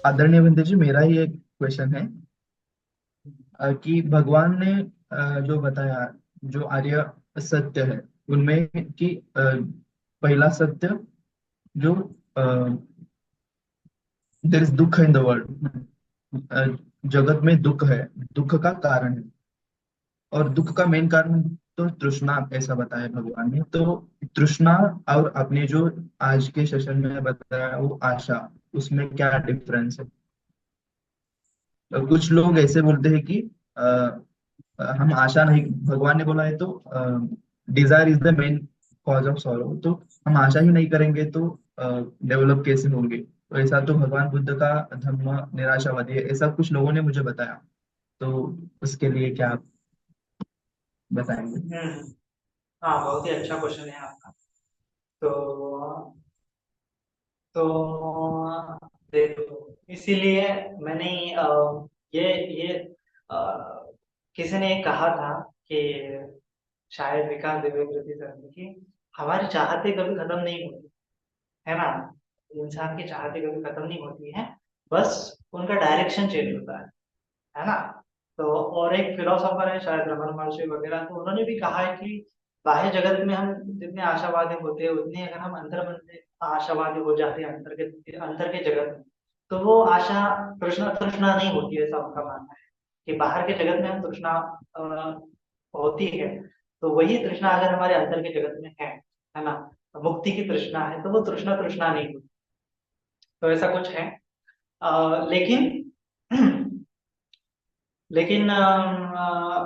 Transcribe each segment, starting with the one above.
आदरणीय विंध्य जी, मेरा ही एक क्वेश्चन है कि भगवान ने जो बताया, जो आर्य सत्य है उनमें कि पहला सत्य जो देयर इज दुख इन द वर्ल्ड, जगत में दुख है, दुख का कारण है, और दुख का मेन कारण तो तृष्णा, ऐसा बताया भगवान ने। तो तृष्णा और आपने जो आज के सेशन में बताया वो आशा, उसमें क्या डिफरेंस है? कुछ लोग ऐसे बोलते हैं कि हम आशा नहीं, भगवान ने बोला है तो desire is the main cause of sorrow, तो हम आशा ही नहीं करेंगे तो डेवलप कैसे होंगे? तो ऐसा तो भगवान बुद्ध का धर्म निराशावादी है, ऐसा कुछ लोगों ने मुझे बताया। तो उसके लिए क्या आप बताएंगे? हम्म। हाँ, बहुत ही अच्छा क्वेश्चन है आपका। तो देखो, इसीलिए मैंने ये ये अ, किसी ने कहा था कि शायद विकास दिव्य सर ने कि हमारी चाहते कभी खत्म नहीं होती, है ना। इंसान की चाहते कभी खत्म नहीं होती है, बस उनका डायरेक्शन चेंज होता है ना। तो और एक फिलोसोफर है शायद रमन महर्षि वगैरह, तो उन्होंने भी कहा है कि बाह्य जगत में हम जितने आशावादी होते हैं उतने अगर हम अंतर मन से आशावादी हो जाते हैं अंतर के जगत में, तो वो आशा तृष्णा तृष्णा नहीं होती है, ऐसा उनका मानना है। कि बाहर के जगत में हम तृष्णा होती है, तो वही तृष्णा अगर हमारे अंतर के जगत में है ना, मुक्ति की तृष्णा है, तो वो तृष्णा तृष्णा नहीं होती। तो ऐसा कुछ है। लेकिन लेकिन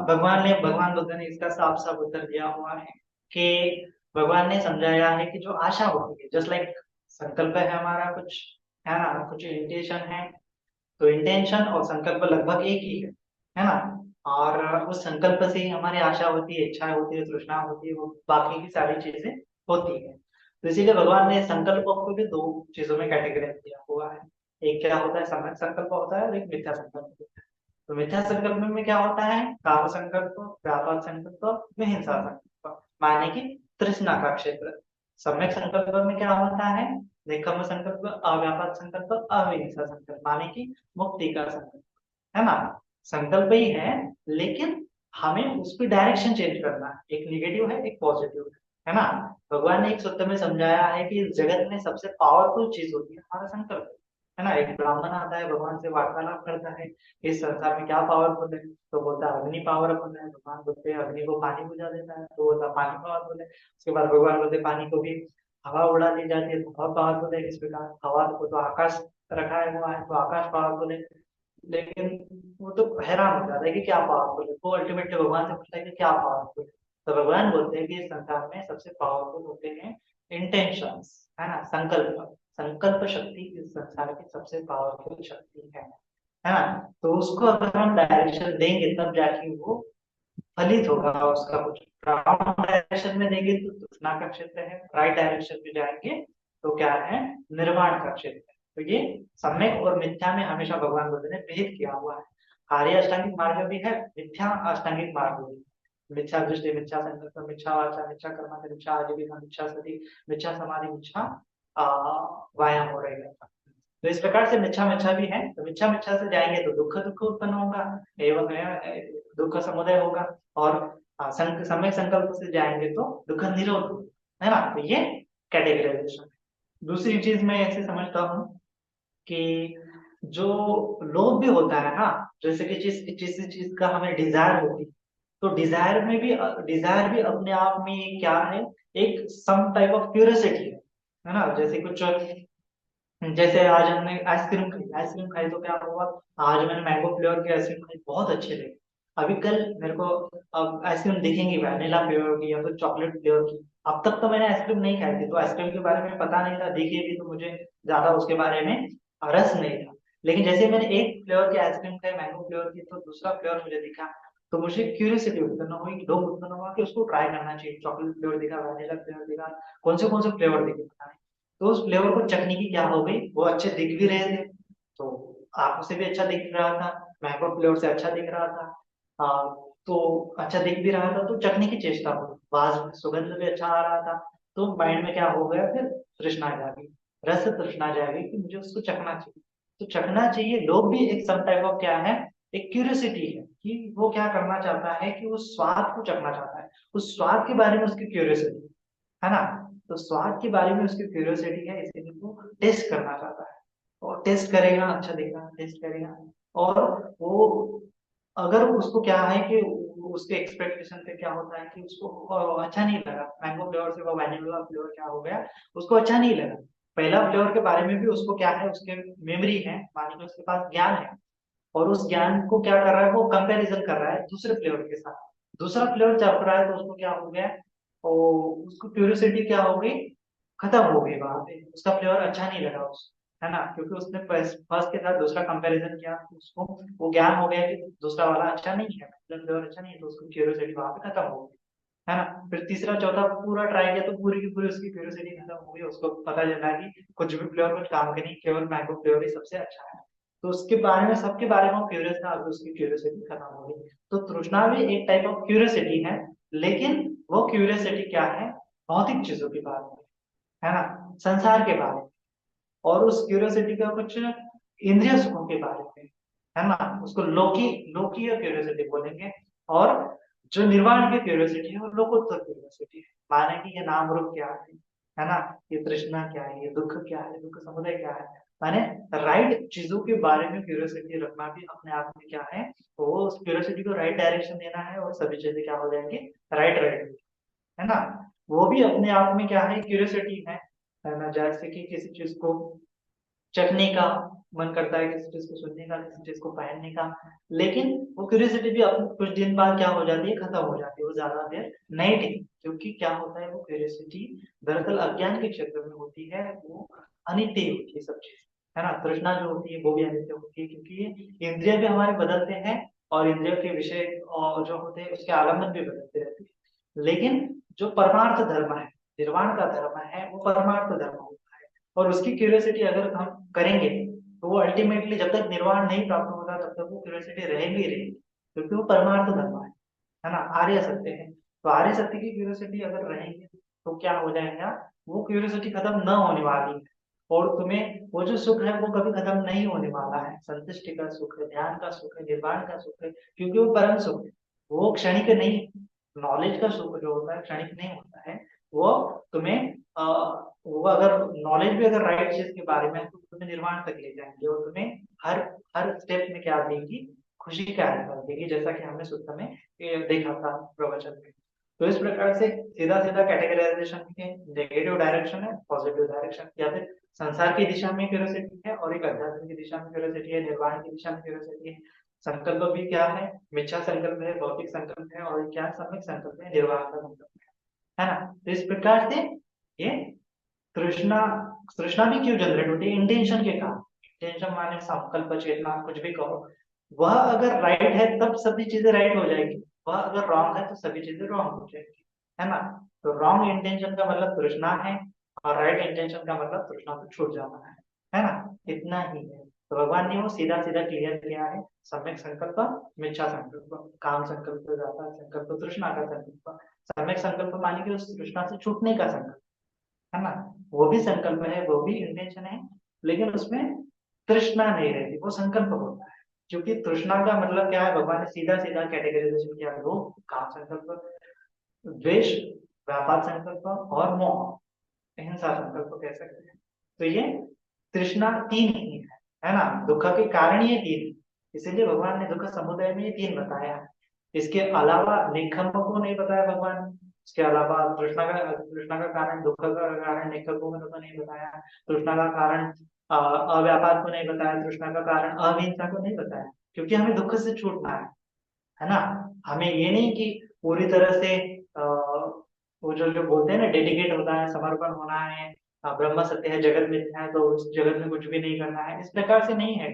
भगवान बुद्ध ने इसका साफ साफ उत्तर दिया हुआ है कि भगवान ने समझाया है कि जो आशा होती है, जस्ट लाइक संकल्प है हमारा कुछ, है ना, कुछ इंटेंशन है। तो इंटेंशन और संकल्प लगभग एक ही है ना। और उस संकल्प से ही हमारी आशा होती है, इच्छा होती है, तृष्णा होती है, वो बाकी की सारी चीजें होती है। तो इसीलिए भगवान ने संकल्पों को भी दो चीजों में कैटेगराइज किया हुआ है। एक क्या होता है, सम्यक संकल्प होता है, और एक मिथ्या संकल्प होता है। तो मिथ्या संकल्प में क्या होता है, काम संकल्प, व्यापार संकल्प, विहिंसा संकल्प, माने कि तृष्णा का क्षेत्र। सम्यक संकल्प में क्या होता है, निकम्म संकल्प, अव्यापार संकल्प, अविहिंसा संकल्प, माने कि मुक्ति का संकल्प, है ना। संकल्प ही है, लेकिन हमें उसकी डायरेक्शन चेंज करना है, एक निगेटिव है एक पॉजिटिव है ना। भगवान ने एक सूत्र में समझाया है कि इस जगत में सबसे पावरफुल चीज होती है हमारा संकल्प, है ना। एक ब्राह्मण आता है, भगवान से वार्तालाप करता है, इस संसार में क्या पावरफुल है, तो बोलता है अग्नि पावरफुल है। भगवान बोलते हैं अग्नि को पानी बुझा देता है, तो बोलता है पानी पावरफुल है। उसके बाद भगवान बोलते हैं पानी को भी हवा उड़ा दी जाती है, तो हवा पावरफुल है। इस प्रकार हवा को तो आकाश रखा है हुआ है, तो आकाश पावरफुल है। लेकिन वो तो हैरान हो जाता है कि क्या पावरफुल है, वो अल्टीमेटली भगवान से पूछता है कि क्या पावरफुल है। तो भगवान बोलते हैं कि इस संसार में सबसे पावरफुल होते हैं इंटेंशंस, है ना, संकल्प। संकल्प शक्ति इस संसार की सबसे पावरफुल शक्ति है ना। तो उसको अगर हम डायरेक्शन देंगे तब जाके वो फलित होगा उसका कुछ। रॉन्ग डायरेक्शन में देंगे तो तृष्णा का क्षेत्र है, राइट डायरेक्शन में जाएंगे तो क्या है, निर्वाण का क्षेत्र है। तो ये सम्यक और मिथ्या में हमेशा भगवान बुद्ध ने भेद किया हुआ है। आर्य अष्टांगिक मार्ग भी है, मिथ्या अष्टांगिक मार्ग भी है। मिथ्या दृष्टि, मिथ्या संकल्प, मिथ्या वाचा, मिथ्या कर्म, मिथ्या आजीविका, मिथ्या सती, मिथ्या समाधि, मिथ्या व्यायाम हो रही है। तो इस प्रकार से मिच्छा मिच्छा भी है, तो मिच्छा मिच्छा से जाएंगे तो दुख दुख उत्पन्न होगा, एवं दुख समुदय होगा। और सम्यक संकल्प से जाएंगे तो दुख निरोध होगा, है ना। तो ये कैटेगराइजेशन है। दूसरी चीज मैं ऐसे समझता हूँ कि जो लोभ भी होता है ना, जैसे कि जिस चीज का हमें डिजायर होती है, तो डिजायर भी अपने आप में क्या है, एक सम टाइप ऑफ क्यूरियोसिटी है ना। जैसे कुछ, जैसे आज हमने आइसक्रीम खाई तो क्या हुआ, आज मैंने मैंगो फ्लेवर की आइसक्रीम खाई, बहुत अच्छे लगे। अभी कल मेरे को अब आइसक्रीम दिखेंगी वैनिला फ्लेवर की या फिर चॉकलेट फ्लेवर की। अब तक तो मैंने आइसक्रीम नहीं खाई थी, तो आइसक्रीम के बारे में पता नहीं था, देखी थी तो मुझे ज्यादा उसके बारे में रस नहीं था। लेकिन जैसे मैंने एक फ्लेवर की आइसक्रीम खाई, मैंगो फ्लेवर की, तो दूसरा फ्लेवर मुझे दिखा, तो मुझे क्यूरियोसिटी उत्पन्न हुई, लोभ उत्पन्न हुआ कि उसको ट्राई करना चाहिए। चॉकलेट फ्लेवर दिखा, वैनिला फ्लेवर दिखा, कौन से फ्लेवर दिखे पता नहीं। तो उस फ्लेवर को चखने की क्या हो गई, वो अच्छे दिख भी रहे थे, तो आंखों से भी अच्छा दिख रहा था, मैंगो फ्लेवर से अच्छा दिख रहा था। तो अच्छा दिख भी रहा था, तो चखने की चेष्टा हुई, आवाज सुगंध भी अच्छा आ रहा था। तो माइंड में क्या हो गया फिर, तृष्णा जागी, रस तृष्णा जागी कि मुझे उसको चखना चाहिए। तो चखना चाहिए। लोग भी एक सम टाइप ऑफ क्या है, एक क्यूरियोसिटी है कि वो क्या करना चाहता है, कि वो स्वाद को चखना चाहता है, उस स्वाद के बारे में उसकी क्यूरियोसिटी है ना। तो स्वाद के बारे में उसकी क्यूरियोसिटी है, इसीलिए वो टेस्ट करना चाहता है। और टेस्ट करेगा, अच्छा देगा, टेस्ट करेगा। और वो अगर उसको क्या है कि उसके एक्सपेक्टेशन पे क्या होता है कि उसको अच्छा नहीं लगा मैंगो फ्लेवर से, वो वैनिला फ्लेवर क्या हो गया, उसको अच्छा नहीं लगा। पहला फ्लेवर के बारे में भी उसको क्या है, उसके मेमोरी है, मान लो उसके पास ज्ञान है, और उस ज्ञान को क्या कर रहा है, वो कंपैरिजन कर रहा है दूसरे फ्लेवर के साथ। दूसरा फ्लेवर चल रहा है तो उसको क्या हो गया, और उसको क्यूरियोसिटी क्या हो गई, खत्म हो गई वहां पे, उसका फ्लेवर अच्छा नहीं लगा उसको, है ना, क्योंकि उसने फर्स्ट के साथ दूसरा कंपैरिजन किया तो उसको वो ज्ञान हो गया कि दूसरा वाला अच्छा नहीं है, फ्लेवर अच्छा नहीं है, तो उसको क्यूरियोसिटी वहां पे खत्म हो गई, है ना। फिर तीसरा चौथा पूरा ट्राई किया तो पूरी की पूरी उसकी क्यूरियोसिटी खत्म हो गई, उसको पता चला कि कुछ भी फ्लेवर कुछ काम के नहीं, केवल मैंगो फ्लेवर ही सबसे अच्छा है। तो उसके बारे में, सबके बारे में वो क्यूरियस था, अभी उसकी क्यूरियोसिटी खत्म हो गई। तो तृष्णा भी एक टाइप ऑफ क्यूरियोसिटी है, लेकिन वो क्यूरियोसिटी क्या है, भौतिक चीजों के बारे में, है ना, संसार के बारे में। और उस क्यूरियोसिटी का कुछ इंद्रिय सुखों के बारे में, है ना, उसको लोकीय क्यूरियोसिटी बोलेंगे। और जो निर्वाण की क्यूरियोसिटी है वो लोकोत्तर क्यूरियोसिटी है, माने कि ये नाम रूप क्या है ना, ये तृष्णा क्या है, ये दुख क्या है, दुख समुदय क्या है, माने राइट चीजों के बारे में क्यूरियोसिटी रखना भी अपने आप में क्या है, तो वो उस क्यूरियोसिटी को राइट डायरेक्शन देना है, और सभी चीजें क्या हो जाएंगी, राइट राइट, है ना। वो भी अपने आप में क्या है, क्यूरियोसिटी है ना। जैसे कि किसी चीज को चखने का मन करता है, किसी चीज को सुनने का, किसी चीज को पहनने का, लेकिन वो क्यूरियोसिटी भी अपने कुछ दिन बाद क्या हो जाती है, खत्म हो जाती है, वो ज्यादा देर नहीं टिकती, क्योंकि क्या होता है, वो क्यूरियोसिटी दरअसल अज्ञान के क्षेत्र में होती है, वो अनित्य होती है सब चीज, है ना। तृष्णा जो होती है वो भी अनित्य होती है, क्योंकि इंद्रिय भी हमारे बदलते हैं, और इंद्रियों के विषय और जो होते हैं उसके आलम्बन भी बदलते रहते हैं। लेकिन जो परमार्थ धर्म है, निर्वाण का धर्म है, वो परमार्थ धर्म होता है। और उसकी क्यूरियोसिटी अगर हम करेंगे तो वो अल्टीमेटली जब तक निर्वाण नहीं प्राप्त होगा तब तक वो क्यूरियोसिटी रहेगी ही रहेगी, क्योंकि वो परमार्थ धर्म है ना, आर्य सत्य है। तो आर्य सत्य की क्यूरियोसिटी अगर रहेंगे तो क्या हो जाएगा, वो क्यूरियोसिटी खत्म न होने वाली है, और तुम्हें वो जो सुख है वो कभी खत्म नहीं होने वाला है, संतुष्टि का सुख है, ध्यान का सुख है, निर्वाण का सुख है, क्योंकि वो परम सुख है, वो क्षणिक नहीं। नॉलेज का सुख जो होता है क्षणिक नहीं होता है, वो तुम्हें वो अगर नॉलेज भी अगर राइट चीज के बारे में है तो तुम्हें निर्वाण तक ले जाएंगे, और तुम्हें हर हर स्टेप में क्या देगी, खुशी का अनुभव देगी, जैसा कि हमने सूत्र में ये देखा था प्रवचन में। तो इस प्रकार से सीधा सीधा कैटेगराइजेशन के नेगेटिव डायरेक्शन है, पॉजिटिव डायरेक्शन, या फिर संसार की दिशा में क्यूरियोसिटी है, और एक अध्यात्म की दिशा में क्यूरियोसिटी है, निर्वाण की दिशा में क्यूरियोसिटी है। संकल्प भी क्या है, मिथ्या संकल्प है, भौतिक संकल्प है, और क्या सम्यक संकल्प है, निर्वाण का संकल्प है ना। तो इस प्रकार से ये तृष्णा, तृष्णा भी क्यों जनरेट होती है, इंटेंशन के कारण। इंटेंशन माने संकल्प, चेतना, कुछ भी कहो, वह अगर राइट है तब सभी चीजें राइट हो जाएगी, वह अगर रॉन्ग है तो सभी चीजें रॉन्ग हो जाएगी, है ना। तो रॉन्ग इंटेंशन का मतलब तृष्णा है, और राइट इंटेंशन का मतलब तृष्णा को छूट जाना है ना। इतना ही है। तो भगवान ने वो सीधा सीधा क्लियर किया है, सम्यक संकल्प, मिथ्या संकल्प, काम संकल्प, व्यापार संकल्प, तृष्णा का संकल्प। सम्यक संकल्प माने कि उस तृष्णा से छूटने का संकल्प, है ना, वो भी संकल्प है, वो भी इंटेंशन है, लेकिन उसमें तृष्णा नहीं रहती, वो संकल्प होता है। क्योंकि तृष्णा का मतलब क्या है, भगवान ने सीधा सीधा कैटेगराइजेशन किया, लोभ, काम संकल्प, द्वेष, व्यापार संकल्प, और मोह, अहिंसा संकल्प कह सकते हैं। तो ये तृष्णा तीन ही है ना, दुख के कारण ये तीन, इसीलिए भगवान ने दुख समुदाय में ये तीन बताया है। इसके अलावा निखम्ब को नहीं बताया भगवान ने। इसके अलावा तृष्णा का कारण, दुख का कारण निखम्बों में तो नहीं बताया। तृष्णा का कारण अव्यापार को नहीं बताया, तृष्णा का कारण अहिंसा को नहीं बताया, क्योंकि हमें दुख से छूटना है ना। हमें ये नहीं कि पूरी तरह से वो जो बोलते हैं ना, डेडिकेट होता है, समर्पण होना है, ब्रह्म सत्य है, जगत मिथ्या है, तो उस जगत में कुछ भी नहीं करना है, इस प्रकार से नहीं है।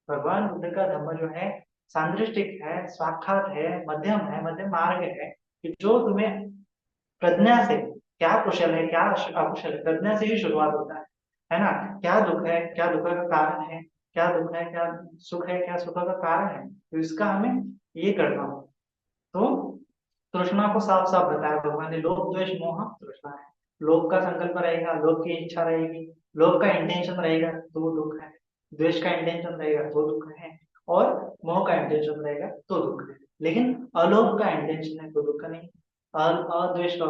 भगवान बुद्ध का धर्म जो है सांदृष्टिक है, साक्षात है, मध्यम मार्ग है, कि जो तुम्हें प्रज्ञा से, क्या कुशल है क्या अकुशल है, प्रज्ञा से ही शुरुआत होता है ना। क्या दुख है, क्या दुख का कारण है, क्या दुख है, क्या सुख है, क्या सुख का कारण है, तो इसका हमें ये करना हो। तो तृष्णा को साफ साफ बताया भगवान ने, लोभ द्वेष मोह तृष्णा है। लोभ का संकल्प रहेगा, लोभ की इच्छा रहेगी, लोभ का इंटेंशन रहेगा, तो वो दुख है। द्वेष का इंटेंशन रहेगा तो दुख है, और मोह का इंटेंशन रहेगा तो दुख है। लेकिन अलोभ का इंटेंशन है तो दुख नहीं, अद्वेष का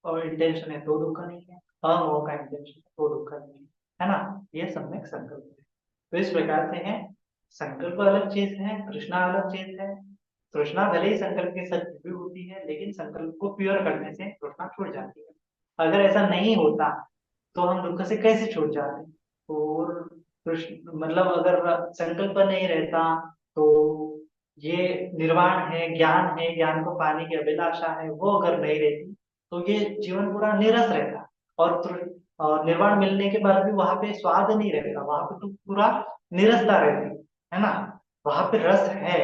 और इंटेंशन है तो दुख नहीं है, अमोह का इंटेंशन है तो दुख नहीं है ना। ये सम्यक संकल्प है। तो इस प्रकार से है, संकल्प अलग चीज है, तृष्णा अलग चीज है। तृष्णा भले ही संकल्प के साथ जुड़ी होती है, लेकिन संकल्प को प्योर करने से तृष्णा छूट जाती है। अगर ऐसा नहीं होता तो हम दुख से कैसे छूट जाते। और मतलब अगर संकल्प नहीं रहता तो ये निर्वाण है, ज्ञान है, ज्ञान को पाने की अभिलाषा है, वो अगर नहीं रहती तो ये जीवन पूरा नीरस रहता। और और निर्वाण मिलने के बाद भी वहां पे स्वाद नहीं रहता, वहां पे तो पूरा निरसता रहती है ना। वहां पे रस है,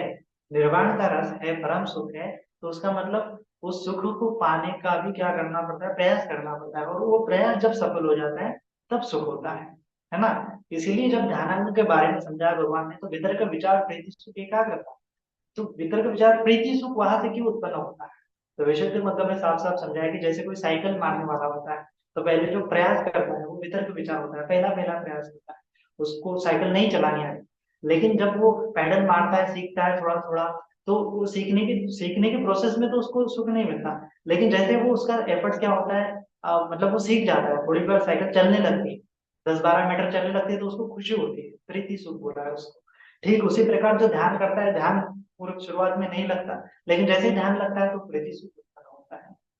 निर्वाण का रस है, परम सुख है। तो उसका मतलब उस सुख को पाने का भी क्या करना पड़ता है, प्रयास करना पड़ता है, और वो प्रयास जब सफल हो जाता है तब सुख होता है ना। इसीलिए जब ध्यानांग के बारे में समझाया भगवान ने, तो भीतर का विचार प्रीति सुख एकाग्रता, तो भीतर का विचार प्रीति सुख वहां से क्यों उत्पन्न होता है। तो विशुद्ध मतलब में साफ साफ समझाया कि जैसे कोई साइकिल मारने वाला होता है, तो पहले जो प्रयास करता है वो भीतर का विचार होता है, पहला पहला प्रयास होता है, उसको साइकिल नहीं चलानी आती। लेकिन जब वो पैडल मारता है, सीखता है थोड़ा थोड़ा, तो वो सीखने के प्रोसेस में तो उसको सुख नहीं मिलता। लेकिन जैसे वो उसका एफर्ट क्या होता है, मतलब वो सीख जाता है, थोड़ी बार साइकिल चलने लगती है, 10-12 मीटर चलने लगती है, तो उसको खुशी होती है, प्रीति सुख बोला है उसको। ठीक उसी प्रकार जो ध्यान करता है, ध्यान पूर्व शुरुआत में नहीं लगता, लेकिन जैसे ही ध्यान लगता है तो प्रीति सुख उत्पन्न होता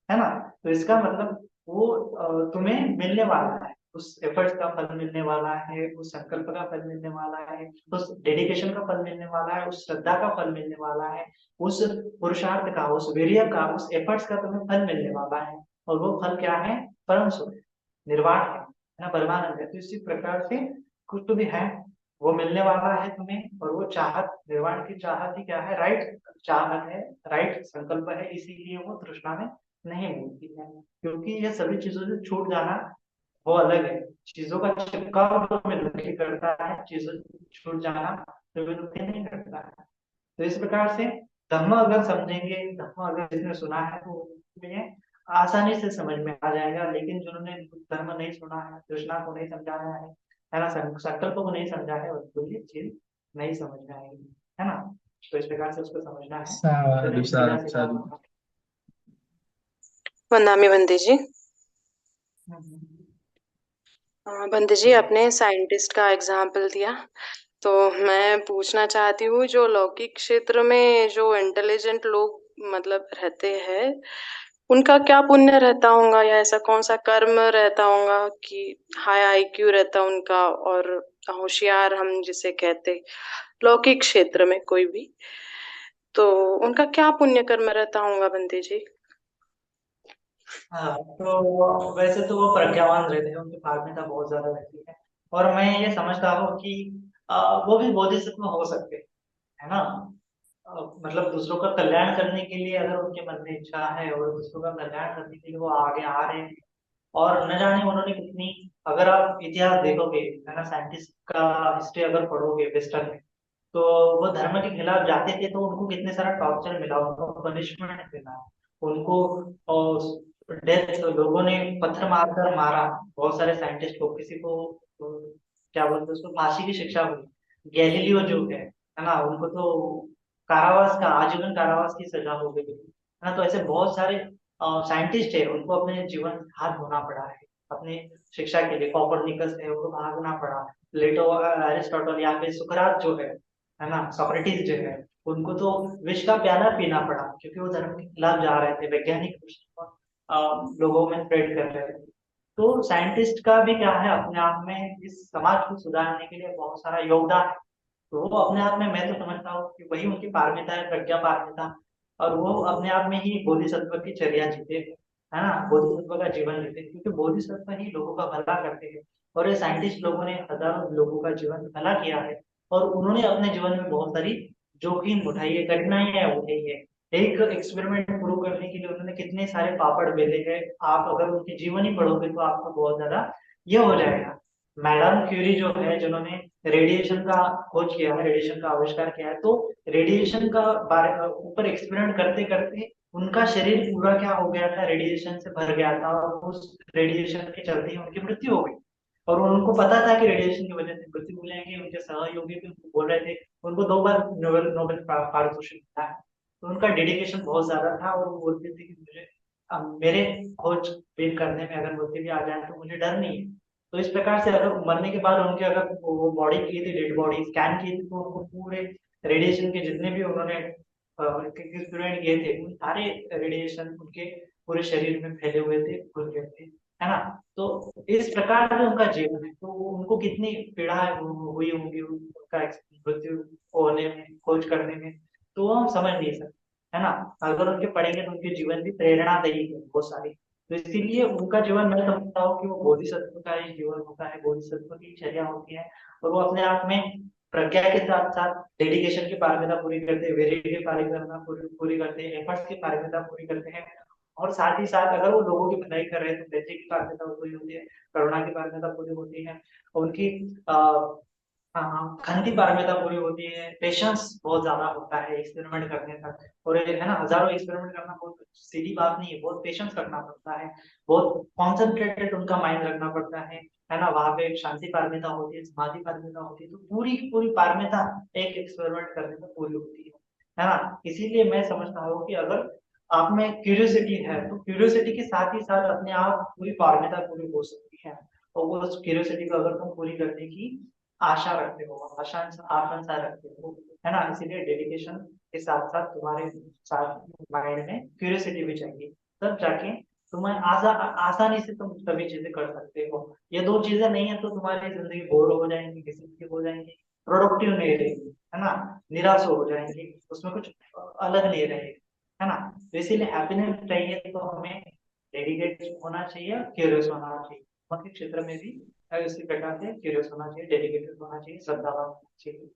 है ना। तो इसका मतलब वो तुम्हें मिलने वाला है, उस एफर्ट्स का फल मिलने वाला है, उस संकल्प का फल मिलने वाला है, उस डेडिकेशन का फल मिलने वाला है, उस श्रद्धा का फल मिलने वाला है, उस पुरुषार्थ का, उस वीर्य का, उस एफर्ट्स का तुम्हें फल मिलने वाला है। और वो फल क्या है, परम सुख, निर्वाण है ना, परमानंद है। तो इसी प्रकार से कुछ तो भी है, वो मिलने वाला है तुम्हें। और वो चाहत, निर्वाण की चाहत ही क्या है, राइट चाहत है, राइट संकल्प है, इसीलिए वो तृष्णा में नहीं मिलती है। क्योंकि ये सभी चीजों से छूट जाना वो अलग है। चीजों का चिपकाव तो हमें दुखी करता है, चीजों से छूट जाना तो हमें दुखी नहीं करता है। तो इस प्रकार से धर्म अगर समझेंगे, धर्म अगर जिसने सुना है तो उन्हें आसानी से समझ में आ जाएगा। लेकिन जिन्होंने धर्म नहीं सुना है, कृष्णा को नहीं समझाया है ना, संकल्प को नहीं समझा है, उनको ये चीज नहीं समझ में आएगी, है ना। तो इस प्रकार से उसको समझना है। साधु चलिए सीधा साधु सीधा। साधु। वंदामी बंदे जी। हम्म, बंदे जी, आपने साइंटिस्ट का एग्जाम्पल दिया, तो मैं पूछना चाहती हूँ, जो लौकिक क्षेत्र में जो इंटेलिजेंट लोग मतलब रहते हैं, उनका क्या पुण्य रहता होगा, या ऐसा कौन सा कर्म रहता होगा कि हाई आईक्यू रहता उनका, और होशियार हम जिसे कहते लौकिक क्षेत्र में कोई भी, तो उनका क्या पुण्य कर्म रहता होगा बंदे जी? हाँ, तो वैसे तो वो प्रज्ञावान रहते हैं, उनकी पारमिता बहुत ज्यादा रहती है। और मैं ये समझता हूँ कि वो भी बोधिसत्व हो सकते हैं, है ना। मतलब दूसरों का कल्याण करने के लिए अगर उनके मन में इच्छा है, और दूसरों का कल्याण करने के लिए वो आगे आ रहे हैं। और न जाने उन्होंने कितनी, अगर आप इतिहास देखोगे, है ना, साइंटिस्ट का हिस्ट्री अगर पढ़ोगे वेस्टर्न में, तो वो धर्म के खिलाफ जाते थे तो उनको कितने सारा टॉर्चर मिला, उनको पनिशमेंट मिला, उनको डेथ, लोगों ने पत्थर मारकर मारा, बहुत सारे साइंटिस्ट को, किसी को क्या बोलते हैं उसको, फांसी की शिक्षा हुई। गैलीलियो जो है ना, उनको तो कारावास का, आजीवन कारावास की सजा हो गई है ना। तो ऐसे बहुत सारे साइंटिस्ट है, उनको अपने जीवन हाथ धोना पड़ा है अपने शिक्षा के लिए। कॉपरनिकस है, उनको भागना पड़ा। प्लेटो, अरिस्टोटल, या फिर सुकरात जो है ना, सोक्रेटिस जो है, उनको तो विष का प्याला पीना पड़ा, क्योंकि वो धर्म के खिलाफ जा रहे थे, वैज्ञानिक लोगों में स्प्रेड कर रहे थे। तो साइंटिस्ट का भी क्या है, अपने आप में इस समाज को सुधारने के लिए बहुत सारा योगदान है। तो वो अपने आप में, मैं तो समझता हूँ कि वही उनकी पारमिता है, प्रज्ञा पारमिता। और वो अपने आप में ही बोधिसत्व की चर्या जीते, है ना, बोधिसत्व का जीवन जीते, क्योंकि बोधिसत्व ही लोगों का भला करते हैं। और ये साइंटिस्ट लोगों ने हजारों लोगों का जीवन भला किया है, और उन्होंने अपने जीवन में बहुत सारी जोखिम उठाई है, कठिनाइयां उठाई है। एक एक्सपेरिमेंट प्रूव करने के लिए उन्होंने कितने सारे पापड़ बेले हैं। आप अगर उनकी जीवनी पढ़ोगे तो आपको बहुत ज्यादा ये हो जाएगा। मैडम क्यूरी जो है, जिन्होंने रेडिएशन का खोज किया है, रेडिएशन का आविष्कार किया है, तो रेडिएशन का बारे ऊपर एक्सपेरिमेंट करते करते उनका शरीर पूरा क्या हो गया था, रेडिएशन से भर गया था, और उस रेडिएशन के चलते ही उनकी मृत्यु हो गई। और उनको पता था कि रेडिएशन की वजह से मृत्यु हो जाएंगे। उनके सहयोगी भी उनको बोल रहे थे, उनको 2 बार नोबेल नोबेल पारितोषिक मिला है। तो उनका डेडिकेशन बहुत ज्यादा था, और वो बोलते थे कि मुझे मेरे खोज बीन करने में अगर मृत्यु भी आ जाए तो मुझे डर नहीं है। तो इस प्रकार से अगर मरने के बाद उनके अगर वो बॉडी की थी, डेड बॉडी स्कैन की थी, तो उनको पूरे रेडिएशन के जितने भी उन्होंने एक्सपेरिमेंट किए थे, उन सारे रेडिएशन उनके पूरे शरीर में फैले हुए थे, घुल गए थे, है ना। तो इस प्रकार से उनका जीवन है, तो उनको कितनी पीड़ा हुई होंगी उनका मृत्यु होने में, खोज करने में, तो वो हम समझ नहीं सकते, है ना। अगर उनके पढ़ेंगे तो उनके जीवन भी प्रेरणादायी है बहुत सारी। तो इसीलिए उनका जीवन मैं समझता हूँ कि वो बोधिसत्व का ही जीवन होता है, बोधिसत्व की चर्या होती है। और वो अपने आप में प्रज्ञा के साथ साथ डेडिकेशन की पारमिता पूरी करते हैं, वीर्य की पारमिता पूरी करते हैं, एफर्ट्स की पारमिता पूरी करते हैं। और साथ ही साथ अगर वो लोगों की भलाई कर रहे हैं तो धैर्य की पारमिता पूरी होती है, करुणा की पारमिता पूरी होती है, उनकी हाँ, खंती पारमिता पूरी होती है, पेशेंस बहुत ज्यादा होता है एक्सपेरिमेंट करने तक। और ये है ना, हजारों एक्सपेरिमेंट करना बहुत सीधी बात नहीं है, बहुत पेशेंस रखना पड़ता है, बहुत कॉन्सेंट्रेटेड उनका माइंड रखना पड़ता है ना। वहां पे एक शांति पारमिता होती है, समाधि पारमिता होती है, तो पूरी की पूरी पारमिता एक एक्सपेरिमेंट करने में पूरी होती है ना। इसीलिए मैं समझता हूँ कि अगर आप में क्यूरियोसिटी है तो क्यूरियोसिटी के साथ ही साथ अपने आप पूरी पारमिता पूरी हो सकती है। और वो उस क्यूरियोसिटी को अगर तुम पूरी करने की आशा रखते हो, आकांक्षा रखते हो, है ना। इसीलिए डेडिकेशन के साथ साथ तुम्हारे साथ माइंड में क्यूरियोसिटी भी चाहिए, तब जाके तुम्हें आसानी से तुम सभी चीजें कर सकते हो। ये 2 चीजें नहीं है तो तुम्हारी जिंदगी बोर हो जाएंगी, किसी हो जाएंगी, प्रोडक्टिव नहीं रहेगी, है ना, निराश हो जाएंगे, उसमें कुछ अलग नहीं रहेगा, है ना। तो इसीलिए हैप्पीनेस चाहिए तो हमें डेडिकेट होना चाहिए, क्यूरियस होना चाहिए। बाकी क्षेत्र में भी इसी प्रकार से क्यूरियस होना चाहिए, डेडिकेटेड होना चाहिए, श्रद्धावान होना चाहिए।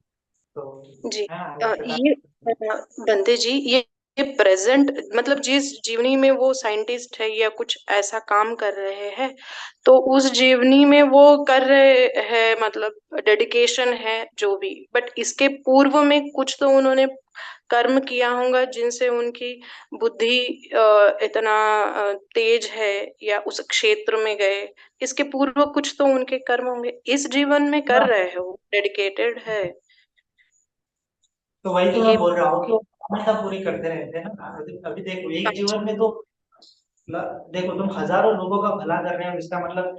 तो जी। है ना, इस प्रकार ये बंदे जी, ये प्रेजेंट मतलब जिस जीवनी में वो साइंटिस्ट है या कुछ ऐसा काम कर रहे हैं, तो उस जीवनी में वो कर रहे हैं, मतलब डेडिकेशन है जो भी, बट इसके पूर्व में कुछ तो उन्होंने कर्म किया होगा जिनसे उनकी बुद्धि इतना तेज है, या उस क्षेत्र में गए। इसके पूर्व कुछ तो उनके कर्म होंगे, इस जीवन में कर हाँ, रहे हो, डेडिकेटेड है तो वही तो मैं ये। बोल रहा हूँ कि वो हमेशा पूरी करते रहते हैं ना। अभी अभी देखो एक जीवन में तो देखो तुम हजारों लोगों का भला कर रहे हो, इसका मतलब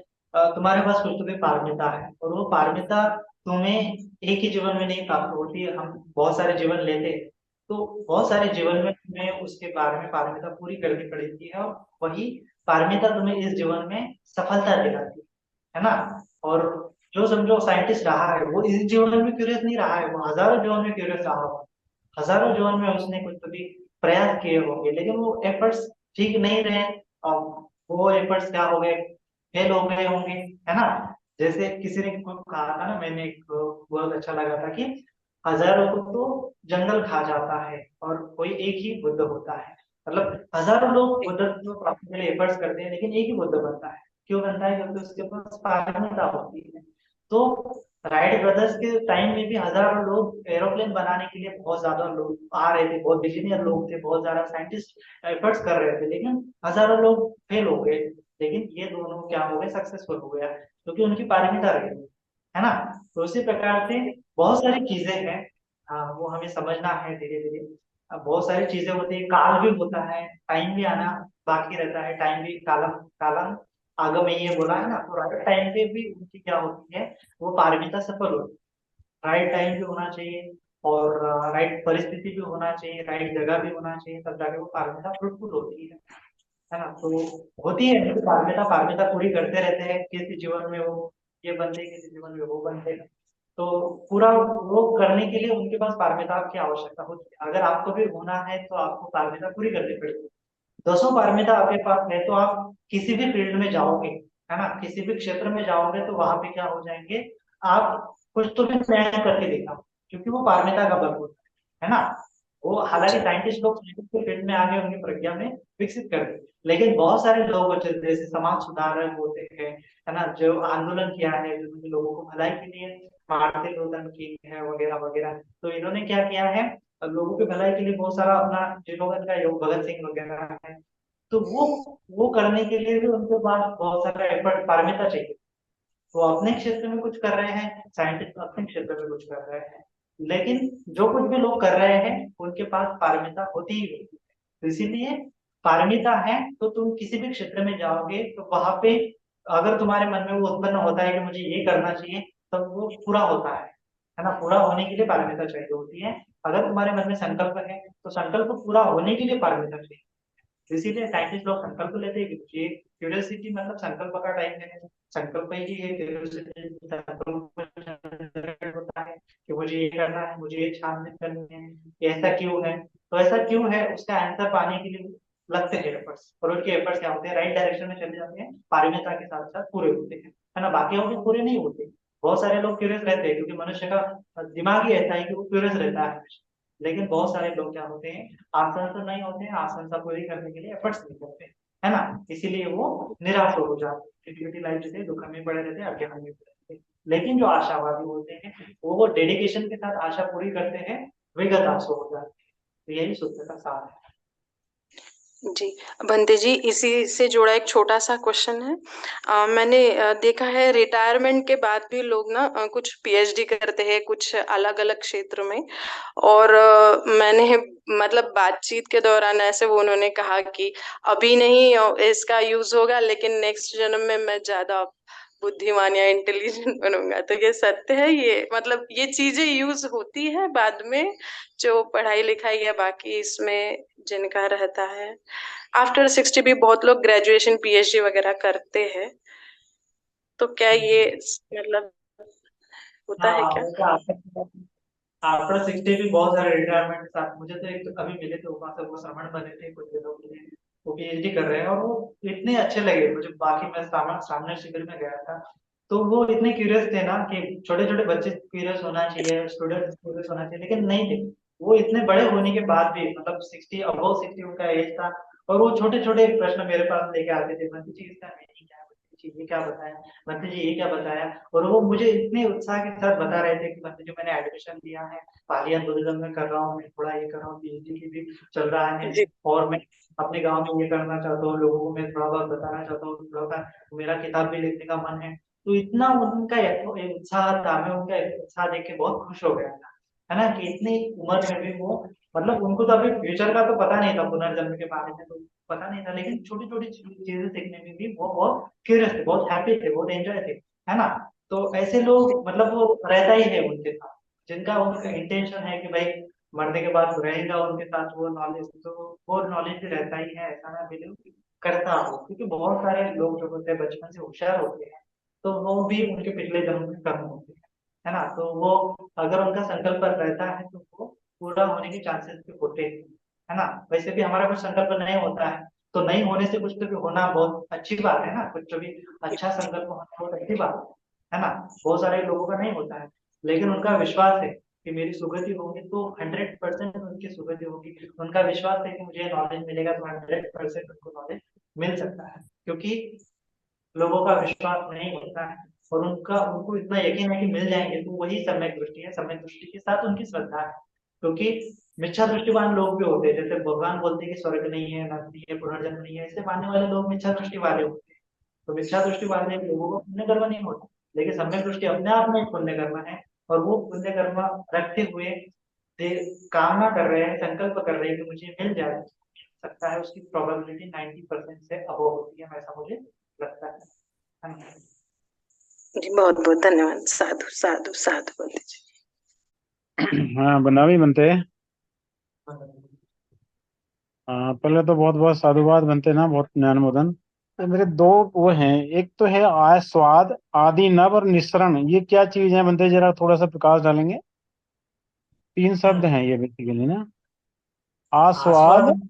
तुम्हारे पास कुछ तो भी पारमिता है, और वो पारमिता तुम्हें एक ही जीवन में नहीं प्राप्त होती है, हम बहुत सारे जीवन लेते हैं। तो बहुत सारे जीवन में तुम्हें उसके बारे में पारमिता पूरी करनी पड़ती है, और वही पारमिता तुम्हें इस जीवन में सफलता दिलाती है ना। और जो समझो साइंटिस्ट रहा है वो इस जीवन में क्यूरियस नहीं रहा है, वो हजारों जीवन में क्यूरियस रहा होगा, हजारों जीवन में उसने कुछ तो भी प्रयास किए होंगे, लेकिन वो एफर्ट्स ठीक नहीं रहे, और वो एफर्ट्स क्या हो गए, फेल हो गए होंगे, है ना। जैसे किसी ने कहा था ना, मैंने एक बहुत अच्छा लगा था कि हजारों को तो जंगल खा जाता है और कोई एक ही बुद्ध होता है। मतलब हजारों लोग बुद्धत्व प्राप्ति के लिए एफर्ट्स करते हैं, लेकिन एक ही बुद्ध बनता है। क्यों बनता है? क्योंकि उसके पास पारंगता होती है। तो राइट ब्रदर्स के टाइम में भी हजारों लोग एरोप्लेन बनाने के लिए बहुत ज्यादा लोग आ रहे थे, बहुत बिलीनियर लोग थे, बहुत ज्यादा साइंटिस्ट एफर्ट्स कर रहे थे, लेकिन हजारों लोग फेल हो गए। लेकिन ये दोनों क्या हो गए, सक्सेसफुल हो गया, क्योंकि उनकी पारंगता रही, है ना। तो उसी प्रकार से बहुत सारी चीजें हैं, हाँ, वो हमें समझना है धीरे धीरे। अब बहुत सारी चीजें होती है, काल भी होता है, टाइम भी आना बाकी रहता है, टाइम भी कालम कालम आगम में ये बोला है ना। तो राइट टाइम पे भी उनकी क्या होती है, वो पारमिता सफल होती है। राइट टाइम भी होना चाहिए, और राइट परिस्थिति भी होना चाहिए, राइट जगह भी होना चाहिए, तब जाके वो पारमिता फ्रूटफुल होती है ना। तो होती है उनकी पारमिता, पारमिता पूरी करते रहते हैं, किसी जीवन में वो ये बनते हैं, किसी जीवन में वो बनते हैं। तो पूरा वो करने के लिए उनके पास पारमिता की आवश्यकता होती है। अगर आपको भी होना है तो आपको पारमिता पूरी करनी पड़ेगी। 10 पारमिता आपके पास है तो आप किसी भी फील्ड में जाओगे, है ना, किसी भी क्षेत्र में जाओगे तो वहां पे क्या हो जाएंगे, आप कुछ तो भी नया करके दिखाओ, क्योंकि वो पारमिता का बल होता है ना। वो हालांकि जी। साइंटिस्ट लोग साइंटिस्ट के फील्ड में आगे उनकी प्रज्ञा में विकसित कर दी, लेकिन बहुत सारे लोग होते हैं, जैसे समाज सुधारक होते हैं, है ना, जो आंदोलन किया है, जो लोगों को भलाई के लिए मार्टिन लूथर किंग है वगैरह वगैरह, तो इन्होंने क्या किया है, लोगों की भलाई के लिए बहुत सारा अपना जिन्होंने का योग, भगत सिंह वगैरह है, तो वो करने के लिए भी उनके पास बहुत सारा एफर्ट पारमिता चाहिए, वो अपने क्षेत्र में कुछ कर रहे हैं, साइंटिस्ट अपने क्षेत्र में कुछ कर रहे हैं, लेकिन जो कुछ भी लोग कर रहे हैं उनके पास पारंगता होती ही होती है। तो इसीलिए पारंगता है तो तुम किसी भी क्षेत्र में जाओगे तो वहां पे अगर तुम्हारे मन में वो उत्पन्न होता है कि मुझे ये करना चाहिए, तब वो पूरा होता है ना। पूरा होने के लिए पारंगता चाहिए होती है। अगर तुम्हारे मन में संकल्प है तो संकल्प पूरा होने के लिए पारंगता चाहिए। इसीलिए साइंटिस्ट लोग संकल्प लेते हैं कि मुझे क्यूरियोसिटी मतलब संकल्प का टाइम है, संकल्प ही है क्यूरियोसिटी, संकल्प होता है कि मुझे ये करना है, मुझे ये छानबीन करनी है, ये ऐसा क्यों है। तो ऐसा क्यों है उसका आंसर पाने के लिए लगते हैं एफर्ट्स, और उनके एफर्ट्स क्या होते हैं, राइट डायरेक्शन में चले जाते हैं, पारंगता के साथ साथ पूरे होते हैं, है ना। बाकी के पूरे नहीं होते। बहुत सारे लोग क्यूरियस रहते हैं क्योंकि मनुष्य का दिमाग ही ऐसा है कि वो क्यूरियस रहता है, लेकिन बहुत सारे लोग क्या होते हैं, आकांक्षा नहीं होते हैं, आकांक्षा पूरी करने के लिए एफर्ट्स नहीं करते हैं, है ना। इसीलिए वो निराश हो जाते हैं, लाइफ जैसे दुख में पड़े रहते हैं, अज्ञान में पड़े रहते हैं। लेकिन जो आशावादी होते हैं वो डेडिकेशन के साथ आशा पूरी करते हैं, विगत आंसू हो जाते हैं। तो यही सूत्र का सार है। जी, बंदे जी, इसी से जुड़ा एक छोटा-सा क्वेश्चन है। मैंने देखा है रिटायरमेंट के बाद भी लोग ना कुछ पीएचडी करते हैं कुछ अलग-अलग क्षेत्र में, और मैंने मतलब बातचीत के दौरान ऐसे वो उन्होंने कहा कि अभी नहीं इसका यूज़ होगा, लेकिन नेक्स्ट जन्म में मैं ज़्यादा बुद्धिमान या इंटेलिजेंट बनूँगा। तो ये सत्य है, ये मतलब ये चीज़ें यूज़ होती है बाद में, जो पढ़ाई-लिखाई या बाकी इसमें जिनका रहता है? आफ्टर 60 भी बहुत लोग ग्रेजुएशन पीएचडी वगैरह करते हैं, तो क्या ये मतलब होता है हाँ, क्या? वैसे आफ्टर 60 भी बहुत सारे रिटायरमेंट के साथ, मुझे तो एक अभी मिले थे वहां से, वो श्रवण बने थे कुछ दिनों के लिए, वो पीएचडी कर रहे हैं और वो इतने अच्छे लगे मुझे। बाकी मैं सामने शिविर में गया था तो वो इतने क्यूरियस थे ना कि छोटे छोटे बच्चे क्यूरियस होना चाहिए, स्टूडेंट क्यूरियस होना चाहिए, लेकिन नहीं थे। वो इतने बड़े होने के बाद भी मतलब 60 अबव 60 उनका एज था, और वो छोटे छोटे प्रश्न मेरे पास लेके आते थे, मंत्री जी इसका मीनिंग क्या है, मंत्री जी ये क्या बताया, मंत्री जी ये क्या बताया। और वो मुझे इतने उत्साह के साथ बता रहे थे कि मंत्री जी मैंने एडमिशन लिया है, पालियन टूरिज्म में कर रहा हूँ, मैं थोड़ा ये कर रहा हूँ, पीएचडी की भी चल रहा है, जी। और मैं अपने गांव में ये करना चाहता हूँ, लोगों को मैं थोड़ा बहुत बताना चाहता हूँ, थोड़ा सा मेरा किताब भी लिखने का मन है। तो इतना उनका एक उत्साह था, मैं उनका एक उत्साह देख के बहुत खुश हो गया था, है ना। कि इतनी उम्र में भी वो मतलब उनको तो अभी फ्यूचर का तो पता नहीं था, पुनर्जन्म के बारे में तो पता नहीं था, लेकिन छोटी छोटी चीजें सीखने में भी वो बहुत क्यूरियस थे, बहुत हैप्पी थे, बहुत एंजॉय थे, है ना। तो ऐसे लोग मतलब वो रहता ही है उनके साथ, जिनका उनका इंटेंशन है कि भाई मरने के बाद रहेगा उनके साथ वो नॉलेज, तो वो नॉलेज भी रहता ही है, ऐसा मैं बिलीव करता हूँ। क्योंकि बहुत सारे लोग जो होते हैं बचपन से होशियार होते हैं, तो वो भी उनके पिछले जन्म में कर्म होते हैं, है ना। तो वो अगर उनका संकल्प रहता है तो वो पूरा होने के चांसेस भी होते हैं, है ना। वैसे भी हमारा कुछ संकल्प नहीं होता है तो नहीं होने से कुछ तो भी होना बहुत अच्छी बात है ना, कुछ तो भी अच्छा संकल्प होना बहुत अच्छी बात है ना। बहुत सारे लोगों का नहीं होता है, लेकिन उनका विश्वास है कि मेरी सुगति होगी तो 100% उनकी सुगति होगी। उनका विश्वास है कि मुझे नॉलेज मिलेगा तो 100% उनको नॉलेज मिल सकता है, क्योंकि लोगों का विश्वास नहीं होता है और उनका उनको इतना यकीन है कि मिल जाएंगे, तो वही सम्यक दृष्टि है। सम्यक दृष्टि के साथ उनकी श्रद्धा है, क्योंकि मिथ्या दृष्टिवान लोग भी होते हैं, जैसे भगवान बोलते हैं कि स्वर्ग नहीं है, नरक है, पुनर्जन्म नहीं है, ऐसे मानने वाले लोग मिथ्या दृष्टि वाले होते हैं। तो मिथ्या दृष्टि वाले लोगों को पुण्य कर्म नहीं होता, लेकिन सम्यक दृष्टि अपने आप में एक पुण्य कर्म है, और वो पुण्य कर्म रखते हुए कामना कर रहे हैं, संकल्प कर रहे हैं कि मुझे मिल जाए सकता है, उसकी प्रोबेबिलिटी 90% से अबव होती है, ऐसा मुझे लगता है। जी, बहुत-बहुत धन्यवाद। साधु, साधु, साधु बंदे जी। हाँ, बना भी बनते हैं। हाँ, पहले तो बहुत बहुत साधुवाद बनते ना, बहुत ज्ञानवर्धन। तो मेरे दो वो हैं, एक तो है आस्वाद, आदि नव और निस्सरण। ये क्या चीज है बनते, जरा थोड़ा सा प्रकाश डालेंगे। तीन शब्द हैं ये बेसिकली ना, आस्वाद, आस्वाद,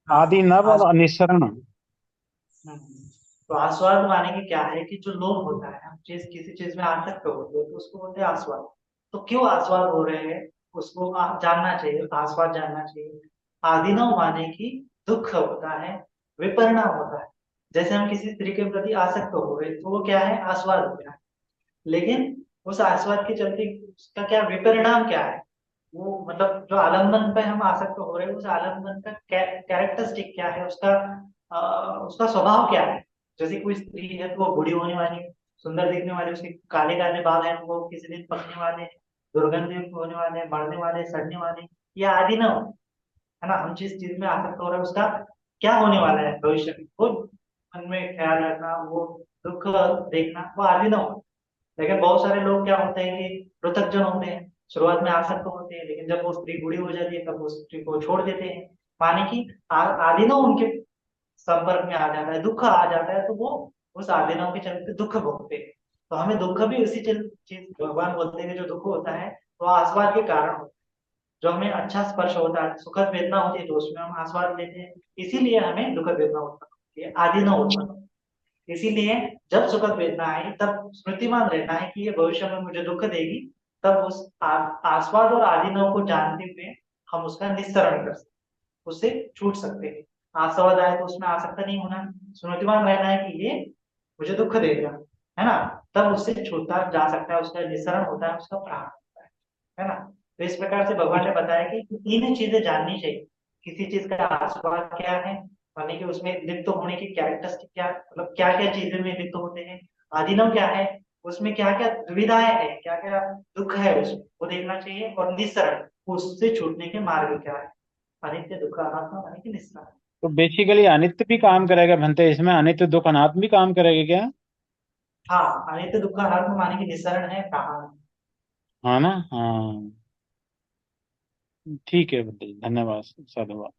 हाँ, आदि नव और निस्सरण। तो आस्वाद माने कि क्या है कि जो लोभ होता है, हम चीज किसी चीज में आसक्त होते हैं तो उसको बोलते हैं आस्वाद। तो क्यों आस्वाद हो रहे हैं उसको जानना चाहिए, आस्वाद जानना चाहिए। आदिनव माने कि दुख होता है, विपरिणाम होता है। जैसे हम किसी स्त्री के प्रति आसक्त हो गए तो वो क्या है, आस्वाद हो गया, लेकिन उस आस्वाद के चलते उसका क्या विपरिणाम क्या है, वो मतलब जो आलम्बन पे हम आसक्त हो रहे हैं उस आलम्बन का कैरेक्टरिस्टिक क्या है, उसका उसका स्वभाव क्या है। जैसे कोई स्त्री है तो वो बूढ़ी होने वाली है, सुंदर दिखने वाले, उसके काले काले बाल हैं, वो किसी दिन पकने वाले हैं, दुर्गंध होने वाले हैं, बढ़ने वाले हैं, सड़ने वाले हैं, ये आदि ना हो, है ना। हम जिस चीज में आसक्त हो रहे हैं उसका क्या होने वाला है भविष्य में, वो मन में ख्याल रखना, वो दुख देखना, वो आदि ना हो। लेकिन बहुत सारे लोग क्या होते हैं कि पृथकजन होते हैं, शुरुआत में आसक्त होते हैं, लेकिन जब वो स्त्री बूढ़ी हो जाती है तब वो स्त्री को छोड़ देते हैं। माने कि आदि ना उनके संपर्क में आ जाता है, दुख आ जाता है, तो वो उस आदिनाओं के चलते दुख भोगते हैं। तो हमें दुख भी उसी चीज, भगवान बोलते हैं कि जो दुख होता है वो आस्वाद के कारण होता है। जो हमें अच्छा स्पर्श होता है, सुखद वेदना होती है, तो उसमें हम आस्वाद लेते हैं, इसीलिए हमें दुखद वेदना उत्पन्न होती है, आदि न उत्पन्न होती है। इसीलिए जब सुखद वेदना आई तब स्मृतिमान रहना है कि ये भविष्य में मुझे दुख देगी, तब उस आस्वाद और आदिनव को जानते हुए हम उसका निस्सरण कर सकते, उससे छूट सकते हैं। आस्वाद आए तो उसमें आसक्त नहीं होना, स्मृतिमान रहना है कि ये मुझे दुख देगा, है ना, तब उससे छूटता जा सकता है, उसका निस्सरण होता है, उसका प्राण होता है ना। तो इस प्रकार से भगवान ने बताया कि तीन चीजें जाननी चाहिए। किसी चीज का आस्वाद क्या है, माने कि उसमें लिप्त होने की कैरेक्टरिस्टिक क्या, मतलब क्या क्या चीजें में लिप्त होते हैं, आदिनव क्या है, उसमें क्या क्या दुविधाएं है, क्या क्या दुख है उसमें, वो देखना चाहिए, और निस्सरण, उससे छूटने के मार्ग क्या है, अनित्य दुख अनात्मा माने कि निस्सरण। तो बेसिकली अनित्य भी काम करेगा बनते, इसमें अनित्य दुख अनात्म भी काम करेगा क्या? हाँ, अनित्य दुख अनात्मा माने कि निस्सरण है कहा। हाँ ना, हाँ। ठीक है बनते जी, धन्यवाद, साधुवाद।